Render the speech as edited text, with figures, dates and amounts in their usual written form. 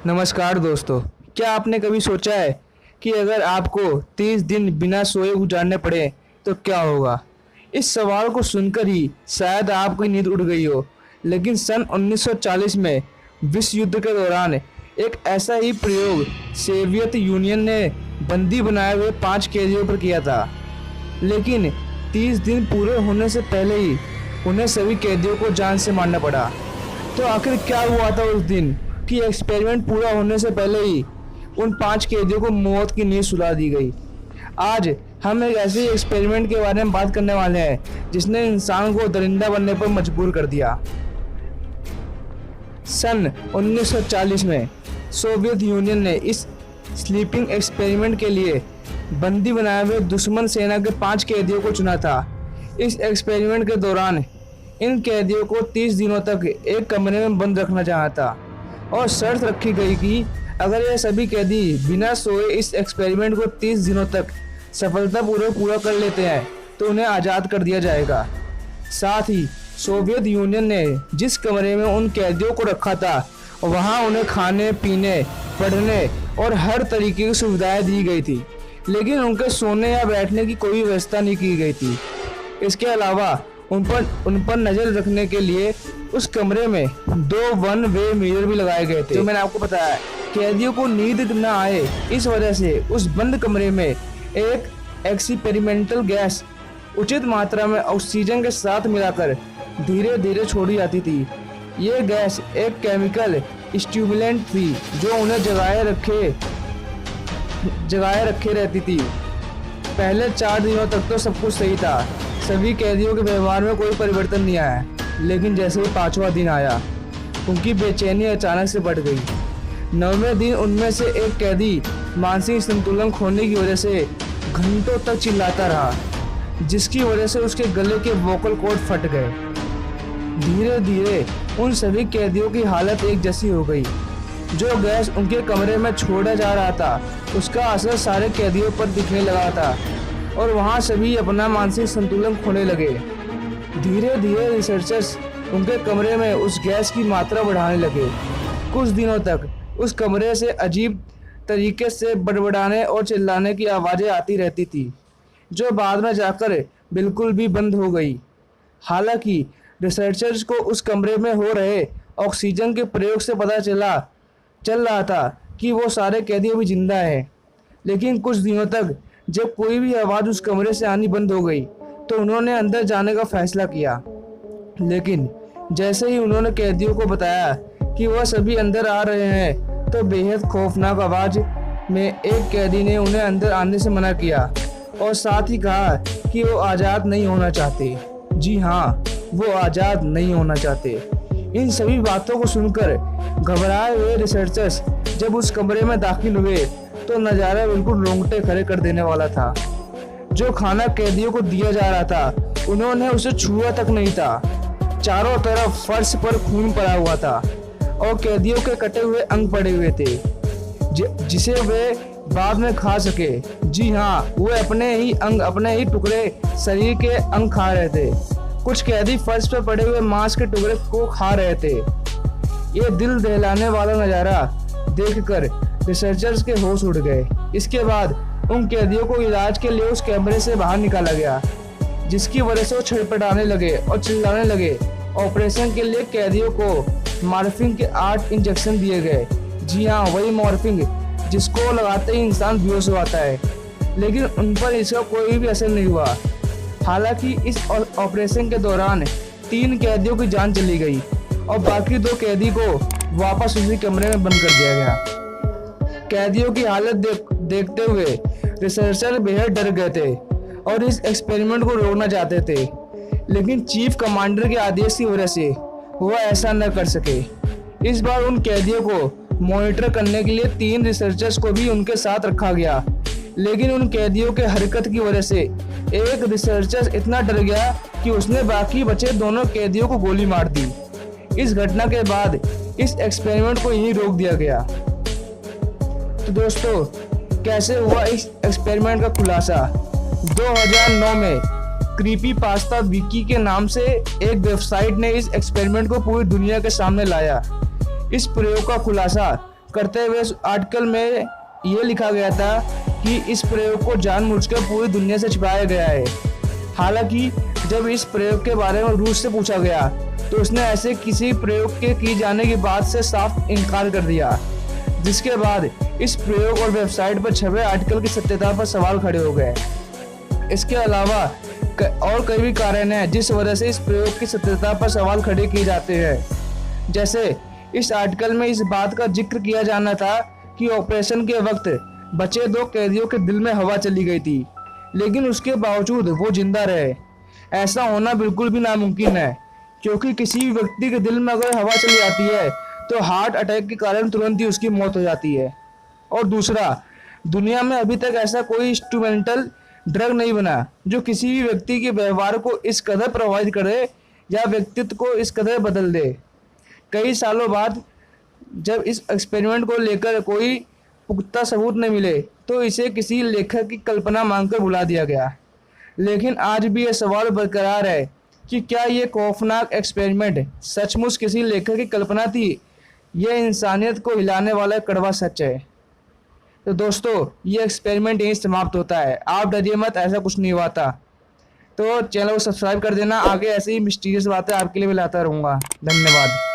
नमस्कार दोस्तों। क्या आपने कभी सोचा है कि अगर आपको 30 दिन बिना सोए गुजारने पड़े तो क्या होगा? इस सवाल को सुनकर ही शायद आपकी नींद उड़ गई हो। लेकिन सन 1940 में विश्व युद्ध के दौरान एक ऐसा ही प्रयोग सोवियत यूनियन ने बंदी बनाए हुए 5 कैदियों पर किया था। लेकिन 30 दिन पूरे होने से पहले ही उन्हें सभी कैदियों को जान से मारना पड़ा। तो आखिर क्या हुआ था उस दिन कि एक्सपेरिमेंट पूरा होने से पहले ही उन 5 कैदियों को मौत की नींद सुला दी गई? आज हम एक ऐसे एक्सपेरिमेंट के बारे में बात करने वाले हैं जिसने इंसान को दरिंदा बनने पर मजबूर कर दिया। सन 1940 में सोवियत यूनियन ने इस स्लीपिंग एक्सपेरिमेंट के लिए बंदी बनाए हुए दुश्मन सेना के 5 कैदियों को चुना था। इस एक्सपेरिमेंट के दौरान इन कैदियों को 30 दिनों तक एक कमरे में बंद रखना चाहा था और शर्त रखी गई कि अगर ये सभी कैदी बिना सोए इस एक्सपेरिमेंट को 30 दिनों तक सफलतापूर्वक पूरा कर लेते हैं तो उन्हें आज़ाद कर दिया जाएगा। साथ ही सोवियत यूनियन ने जिस कमरे में उन कैदियों को रखा था वहां उन्हें खाने पीने, पढ़ने और हर तरीके की सुविधाएं दी गई थी, लेकिन उनके सोने या बैठने की कोई व्यवस्था नहीं की गई थी। इसके अलावा उन पर नजर रखने के लिए उस कमरे में 2 वन वे मिरर भी लगाए गए थे। जो मैंने आपको बताया, कैदियों को नींद न आए इस वजह से उस बंद कमरे में एक एक्सपेरिमेंटल गैस उचित मात्रा में ऑक्सीजन के साथ मिलाकर धीरे धीरे छोड़ी जाती थी। ये गैस एक केमिकल स्टिमुलेंट थी जो उन्हें जगाए रखे रहती थी। पहले 4 दिनों तक तो सब कुछ सही था, सभी कैदियों के व्यवहार में कोई परिवर्तन नहीं आया। लेकिन जैसे ही 5वां दिन आया उनकी बेचैनी अचानक से बढ़ गई। 9वें दिन उनमें से एक कैदी मानसिक संतुलन खोने की वजह से घंटों तक चिल्लाता रहा, जिसकी वजह से उसके गले के वोकल कॉर्ड फट गए। धीरे धीरे उन सभी कैदियों की हालत एक जैसी हो गई। जो गैस उनके कमरे में छोड़ा जा रहा था उसका असर सारे कैदियों पर दिखने लगा था और वहाँ सभी अपना मानसिक संतुलन खोने लगे। धीरे धीरे रिसर्चर्स उनके कमरे में उस गैस की मात्रा बढ़ाने लगे। कुछ दिनों तक उस कमरे से अजीब तरीके से बड़बड़ाने और चिल्लाने की आवाज़ें आती रहती थी, जो बाद में जाकर बिल्कुल भी बंद हो गई। हालांकि रिसर्चर्स को उस कमरे में हो रहे ऑक्सीजन के प्रयोग से पता चल रहा था कि वो सारे कैदी अभी जिंदा हैं। लेकिन कुछ दिनों तक जब कोई भी आवाज़ उस कमरे से आनी बंद हो गई तो उन्होंने अंदर जाने का फैसला किया। लेकिन जैसे ही उन्होंने कैदियों को बताया कि वह सभी अंदर आ रहे हैं तो बेहद खौफनाक आवाज़ में एक कैदी ने उन्हें अंदर आने से मना किया और साथ ही कहा कि वो आज़ाद नहीं होना चाहते। जी हाँ, वो आज़ाद नहीं होना चाहते। इन सभी बातों को सुनकर घबराए हुए रिसर्चर्स जब उस कमरे में दाखिल हुए तो नज़ारा बिल्कुल रोंगटे खड़े कर देने वाला था। जो खाना कैदियों को दिया जा रहा था उन्होंने उसे छुआ तक नहीं था। चारों तरफ फर्श पर खून पड़ा हुआ था और कैदियों के कटे हुए अंग पड़े हुए थे जिसे वे बाद में खा सके। जी हाँ, वे अपने ही टुकड़े शरीर के अंग खा रहे थे। कुछ कैदी फर्श पर पड़े हुए मांस के टुकड़े को खा रहे थे। ये दिल दहलाने वाला नज़ारा देखकर रिसर्चर्स के होश उड़ गए। इसके बाद उन कैदियों को इलाज के लिए उस कमरे से बाहर निकाला गया, जिसकी वजह से वो छटपटाने लगे और चिल्लाने लगे। ऑपरेशन के लिए कैदियों को मॉर्फिन के 8 इंजेक्शन दिए गए। जी हाँ, वही मॉर्फिन जिसको लगाते ही इंसान बेहोश हो जाता है, लेकिन उन पर इसका कोई भी असर नहीं हुआ। हालांकि इस ऑपरेशन के दौरान 3 कैदियों की जान चली गई और बाकी 2 कैदी को वापस उसी कमरे में बंद कर दिया गया। कैदियों की हालत देखते हुए रिसर्चर बेहद डर गए थे और इस एक्सपेरिमेंट को रोकना चाहते थे, लेकिन चीफ कमांडर के आदेश की वजह से वह ऐसा न कर सके। इस बार उन कैदियों को मॉनिटर करने के लिए 3 रिसर्चर्स को भी उनके साथ रखा गया, लेकिन उन कैदियों के हरकत की वजह से एक रिसर्चर इतना डर गया कि उसने बाकी बचे दोनों कैदियों को गोली मार दी। इस घटना के बाद इस एक्सपेरिमेंट को यहीं रोक दिया गया। तो दोस्तों, कैसे हुआ इस एक्सपेरिमेंट का खुलासा? 2009 में क्रीपी पास्ता विकी के नाम से एक वेबसाइट ने इस एक्सपेरिमेंट को पूरी दुनिया के सामने लाया। इस प्रयोग का खुलासा करते हुए उस आर्टिकल में ये लिखा गया था कि इस प्रयोग को जानबूझकर पूरी दुनिया से छिपाया गया है। हालांकि जब इस प्रयोग के बारे में रूस से पूछा गया तो उसने ऐसे किसी प्रयोग के किए जाने की बात से साफ इनकार कर दिया, जिसके बाद इस प्रयोग और वेबसाइट पर छपे आर्टिकल की सत्यता पर सवाल खड़े हो गए। इसके अलावा और कई भी कारण हैं जिस वजह से इस प्रयोग की सत्यता पर सवाल खड़े किए जाते हैं। जैसे इस आर्टिकल में इस बात का जिक्र किया जाना था कि ऑपरेशन के वक्त बचे 2 कैदियों के दिल में हवा चली गई थी, लेकिन उसके बावजूद वो जिंदा रहे। ऐसा होना बिल्कुल भी नामुमकिन है, क्योंकि किसी भी व्यक्ति के दिल में अगर हवा चली जाती है तो हार्ट अटैक के कारण तुरंत ही उसकी मौत हो जाती है। और दूसरा, दुनिया में अभी तक ऐसा कोई इंस्ट्रूमेंटल ड्रग नहीं बना जो किसी भी व्यक्ति के व्यवहार को इस कदर प्रभावित करे या व्यक्तित्व को इस कदर बदल दे। कई सालों बाद जब इस एक्सपेरिमेंट को लेकर कोई पुख्ता सबूत न मिले तो इसे किसी लेखक की कल्पना मानकर भुला दिया गया। लेकिन आज भी यह सवाल बरकरार है कि क्या ये खौफनाक एक्सपेरिमेंट सचमुच किसी लेखक की कल्पना थी? यह इंसानियत को हिलाने वाला कड़वा सच है। तो दोस्तों, ये एक्सपेरिमेंट यहीं समाप्त होता है। आप डरिए मत, ऐसा कुछ नहीं हुआ था। तो चैनल को सब्सक्राइब कर देना, आगे ऐसे ही मिस्टीरियस बातें आपके लिए भी लाता रहूँगा। धन्यवाद।